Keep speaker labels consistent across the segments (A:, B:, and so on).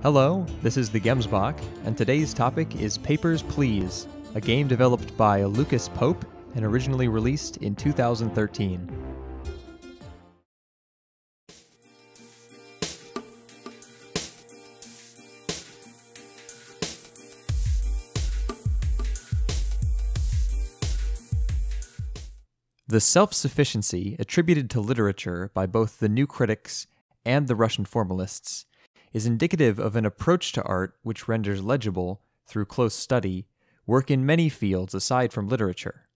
A: Hello, this is the Gemsbach, and today's topic is Papers, Please, a game developed by Lucas Pope and originally released in 2013. The self-sufficiency attributed to literature by both the new critics and the Russian formalists is indicative of an approach to art which renders legible, through close study, work in many fields aside from literature.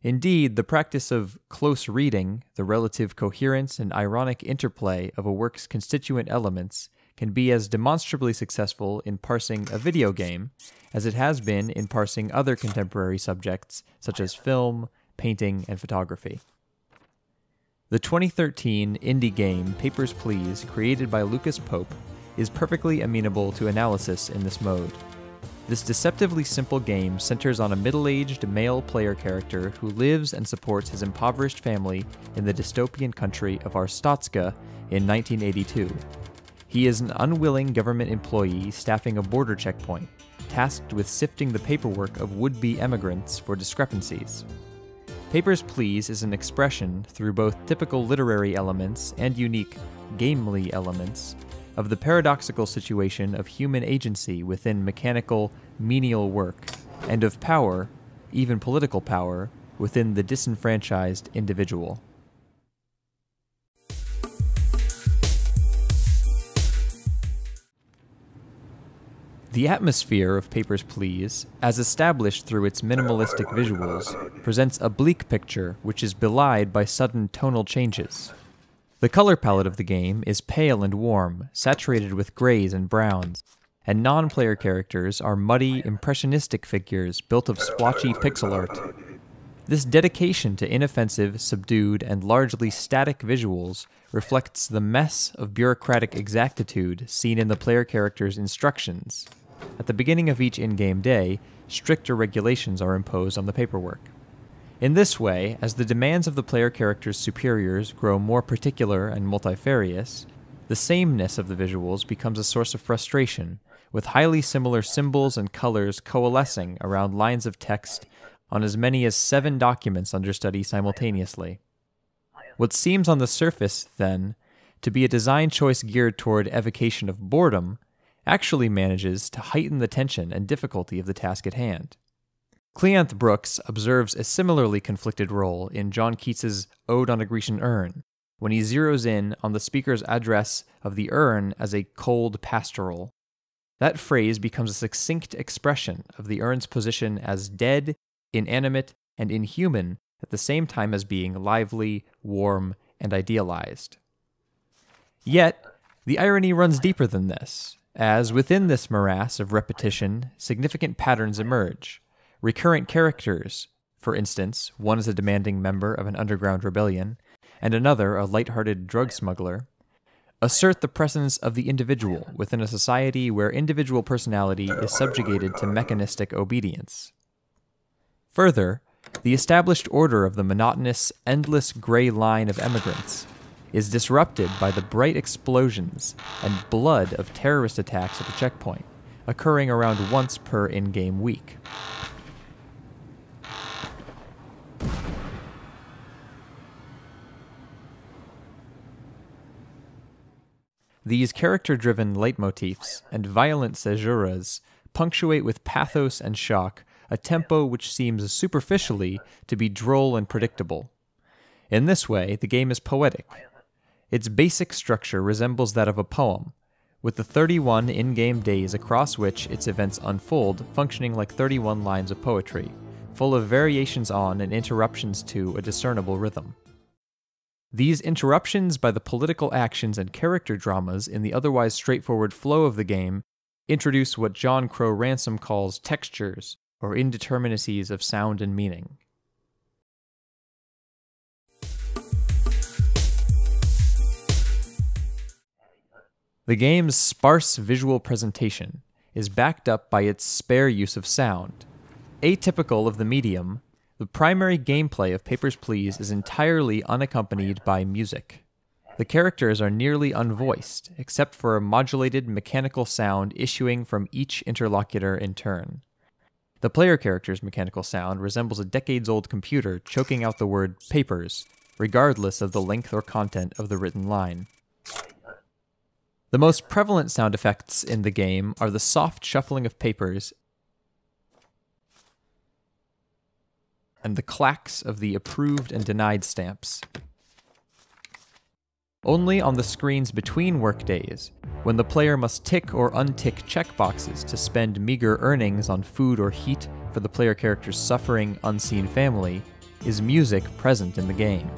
A: Indeed, the practice of close reading, the relative coherence and ironic interplay of a work's constituent elements, can be as demonstrably successful in parsing a video game as it has been in parsing other contemporary subjects such as film, painting, and photography. The 2013 indie game Papers, Please, created by Lucas Pope, is perfectly amenable to analysis in this mode. This deceptively simple game centers on a middle-aged male player character who lives and supports his impoverished family in the dystopian country of Arstotzka in 1982. He is an unwilling government employee staffing a border checkpoint, tasked with sifting the paperwork of would-be emigrants for discrepancies. Papers, Please is an expression, through both typical literary elements and unique, gamely elements, of the paradoxical situation of human agency within mechanical, menial work, and of power, even political power, within the disenfranchised individual. The atmosphere of Papers, Please, as established through its minimalistic visuals, presents a bleak picture which is belied by sudden tonal changes. The color palette of the game is pale and warm, saturated with grays and browns, and non-player characters are muddy, impressionistic figures built of splotchy pixel art. This dedication to inoffensive, subdued, and largely static visuals reflects the mess of bureaucratic exactitude seen in the player character's instructions. At the beginning of each in-game day, stricter regulations are imposed on the paperwork. In this way, as the demands of the player character's superiors grow more particular and multifarious, the sameness of the visuals becomes a source of frustration, with highly similar symbols and colors coalescing around lines of text on as many as 7 documents under study simultaneously. What seems on the surface, then, to be a design choice geared toward evocation of boredom, actually manages to heighten the tension and difficulty of the task at hand. Cleanth Brooks observes a similarly conflicted role in John Keats's Ode on a Grecian Urn, when he zeroes in on the speaker's address of the urn as a cold pastoral. That phrase becomes a succinct expression of the urn's position as dead, inanimate, and inhuman at the same time as being lively, warm, and idealized. Yet, the irony runs deeper than this, as within this morass of repetition, significant patterns emerge. Recurrent characters, for instance, one is a demanding member of an underground rebellion, and another a light-hearted drug smuggler, assert the presence of the individual within a society where individual personality is subjugated to mechanistic obedience. Further, the established order of the monotonous, endless gray line of emigrants is disrupted by the bright explosions and blood of terrorist attacks at the checkpoint, occurring around once per in-game week. These character-driven leitmotifs and violent caesuras punctuate with pathos and shock a tempo which seems superficially to be droll and predictable. In this way, the game is poetic. Its basic structure resembles that of a poem, with the 31 in-game days across which its events unfold functioning like 31 lines of poetry, full of variations on and interruptions to a discernible rhythm. These interruptions by the political actions and character dramas in the otherwise straightforward flow of the game introduce what John Crow Ransom calls textures, or indeterminacies of sound and meaning. The game's sparse visual presentation is backed up by its spare use of sound. Atypical of the medium, the primary gameplay of Papers, Please is entirely unaccompanied by music. The characters are nearly unvoiced, except for a modulated mechanical sound issuing from each interlocutor in turn. The player character's mechanical sound resembles a decades-old computer choking out the word papers, regardless of the length or content of the written line. The most prevalent sound effects in the game are the soft shuffling of papers and the clacks of the approved and denied stamps. Only on the screens between workdays, when the player must tick or untick checkboxes to spend meager earnings on food or heat for the player character's suffering, unseen family, is music present in the game.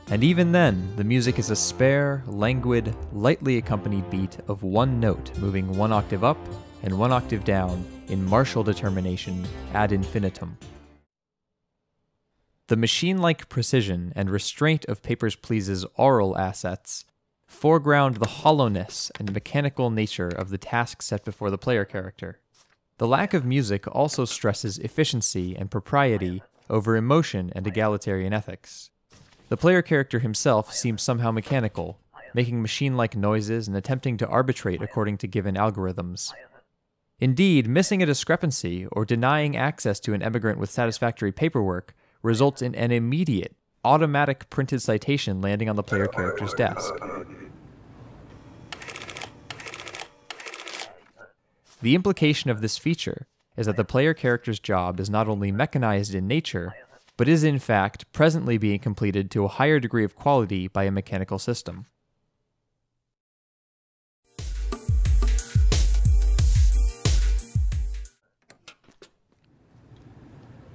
A: And even then, the music is a spare, languid, lightly accompanied beat of one note moving one octave up and one octave down in martial determination ad infinitum. The machine-like precision and restraint of Papers, Please's aural assets foreground the hollowness and mechanical nature of the task set before the player character. The lack of music also stresses efficiency and propriety over emotion and egalitarian ethics. The player character himself seems somehow mechanical, making machine-like noises and attempting to arbitrate according to given algorithms. Indeed, missing a discrepancy or denying access to an emigrant with satisfactory paperwork results in an immediate, automatic printed citation landing on the player character's desk. The implication of this feature is that the player character's job is not only mechanized in nature, but is in fact presently being completed to a higher degree of quality by a mechanical system.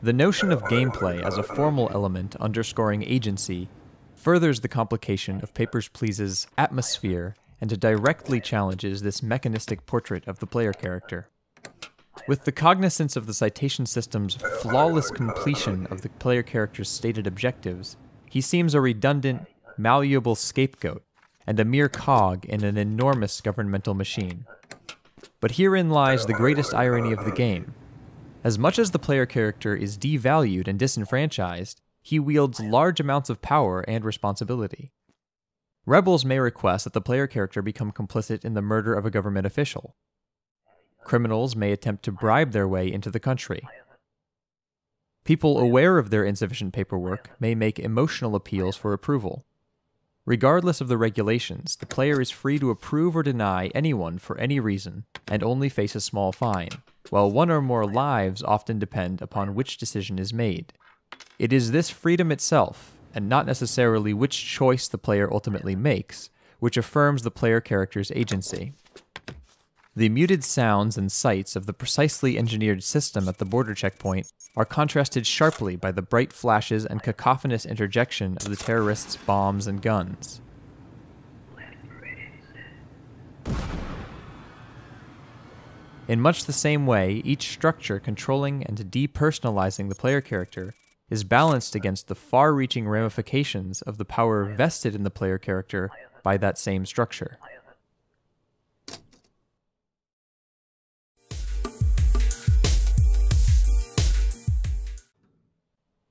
A: The notion of gameplay as a formal element underscoring agency furthers the complication of Papers, Please's atmosphere and directly challenges this mechanistic portrait of the player character. With the cognizance of the citation system's flawless completion of the player character's stated objectives, he seems a redundant, malleable scapegoat and a mere cog in an enormous governmental machine. But herein lies the greatest irony of the game. As much as the player character is devalued and disenfranchised, he wields large amounts of power and responsibility. Rebels may request that the player character become complicit in the murder of a government official. Criminals may attempt to bribe their way into the country. People aware of their insufficient paperwork may make emotional appeals for approval. Regardless of the regulations, the player is free to approve or deny anyone for any reason, and only face a small fine, while one or more lives often depend upon which decision is made. It is this freedom itself, and not necessarily which choice the player ultimately makes, which affirms the player character's agency. The muted sounds and sights of the precisely engineered system at the border checkpoint are contrasted sharply by the bright flashes and cacophonous interjection of the terrorists' bombs and guns. In much the same way, each structure controlling and depersonalizing the player character is balanced against the far-reaching ramifications of the power vested in the player character by that same structure.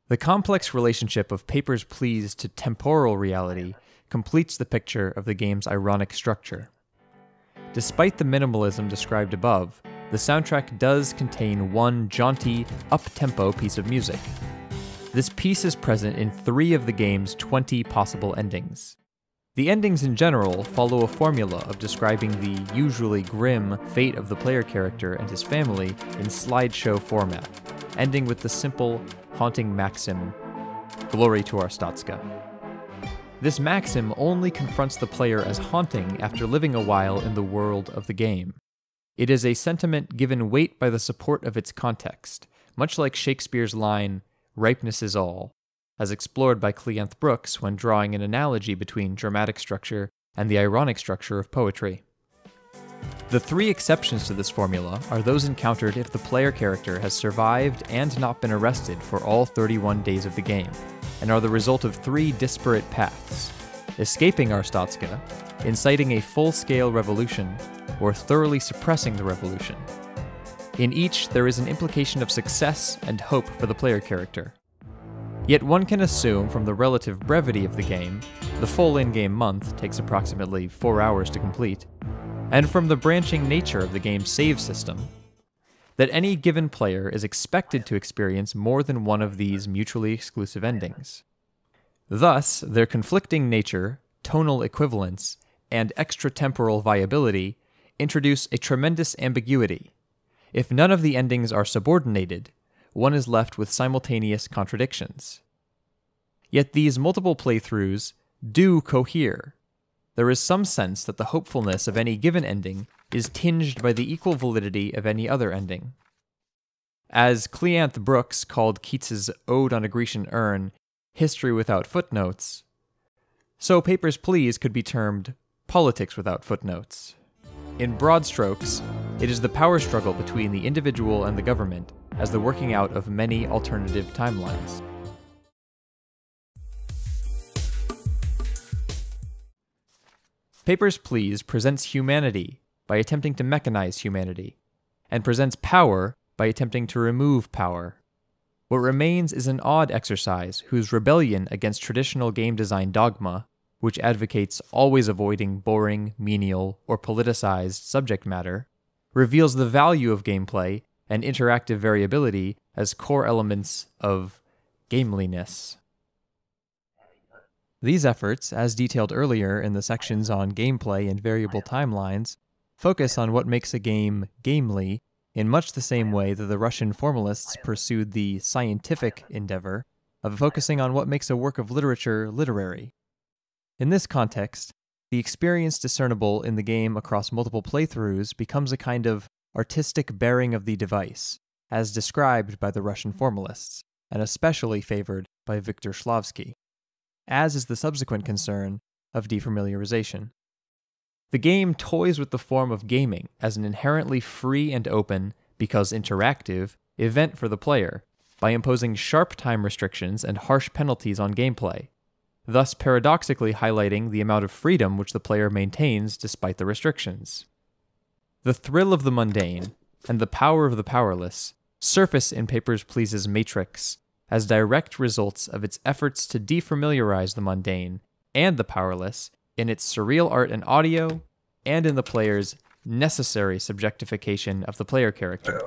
A: The complex relationship of Papers, Please to temporal reality completes the picture of the game's ironic structure. Despite the minimalism described above, the soundtrack does contain one jaunty, up-tempo piece of music. This piece is present in 3 of the game's 20 possible endings. The endings in general follow a formula of describing the usually grim fate of the player character and his family in slideshow format, ending with the simple, haunting maxim, "Glory to our Statska." This maxim only confronts the player as haunting after living a while in the world of the game. It is a sentiment given weight by the support of its context, much like Shakespeare's line, "Ripeness is all," as explored by Cleanth Brooks when drawing an analogy between dramatic structure and the ironic structure of poetry. The 3 exceptions to this formula are those encountered if the player character has survived and not been arrested for all 31 days of the game, and are the result of 3 disparate paths: escaping Arstotzka, inciting a full-scale revolution, or thoroughly suppressing the revolution. In each, there is an implication of success and hope for the player character. Yet one can assume from the relative brevity of the game The full in-game month takes approximately 4 hours to complete, and from the branching nature of the game's save system, that any given player is expected to experience more than one of these mutually exclusive endings. Thus, their conflicting nature, tonal equivalence, and extratemporal viability introduce a tremendous ambiguity. If none of the endings are subordinated, one is left with simultaneous contradictions. Yet these multiple playthroughs do cohere. There is some sense that the hopefulness of any given ending is tinged by the equal validity of any other ending. As Cleanth Brooks called Keats's Ode on a Grecian Urn history without footnotes, so Papers, Please could be termed politics without footnotes. In broad strokes, it is the power struggle between the individual and the government as the working out of many alternative timelines. Papers, Please presents humanity by attempting to mechanize humanity, and presents power by attempting to remove power. What remains is an odd exercise whose rebellion against traditional game design dogma, which advocates always avoiding boring, menial, or politicized subject matter, reveals the value of gameplay and interactive variability as core elements of gameliness. These efforts, as detailed earlier in the sections on gameplay and variable timelines, focus on what makes a game gamely in much the same way that the Russian formalists pursued the scientific endeavor of focusing on what makes a work of literature literary. In this context, the experience discernible in the game across multiple playthroughs becomes a kind of artistic bearing of the device, as described by the Russian formalists, and especially favored by Viktor Shklovsky, as is the subsequent concern of defamiliarization. The game toys with the form of gaming as an inherently free and open, because interactive, event for the player, by imposing sharp time restrictions and harsh penalties on gameplay, thus paradoxically highlighting the amount of freedom which the player maintains despite the restrictions. The thrill of the mundane, and the power of the powerless, surface in Papers, Please's Matrix as direct results of its efforts to defamiliarize the mundane and the powerless in its surreal art and audio, and in the player's necessary subjectification of the player character.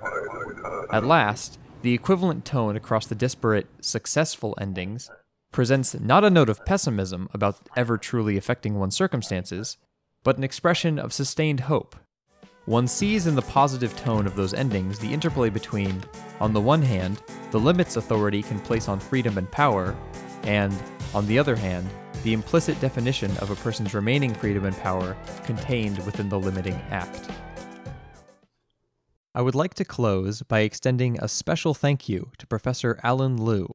A: At last, the equivalent tone across the disparate, successful endings presents not a note of pessimism about ever truly affecting one's circumstances, but an expression of sustained hope. One sees in the positive tone of those endings the interplay between, on the one hand, the limits authority can place on freedom and power, and, on the other hand, the implicit definition of a person's remaining freedom and power contained within the limiting act. I would like to close by extending a special thank you to Professor Alan Liu,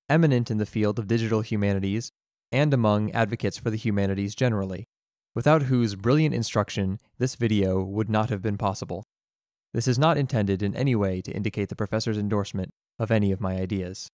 A: eminent in the field of digital humanities and among advocates for the humanities generally, without whose brilliant instruction this video would not have been possible. This is not intended in any way to indicate the professor's endorsement of any of my ideas.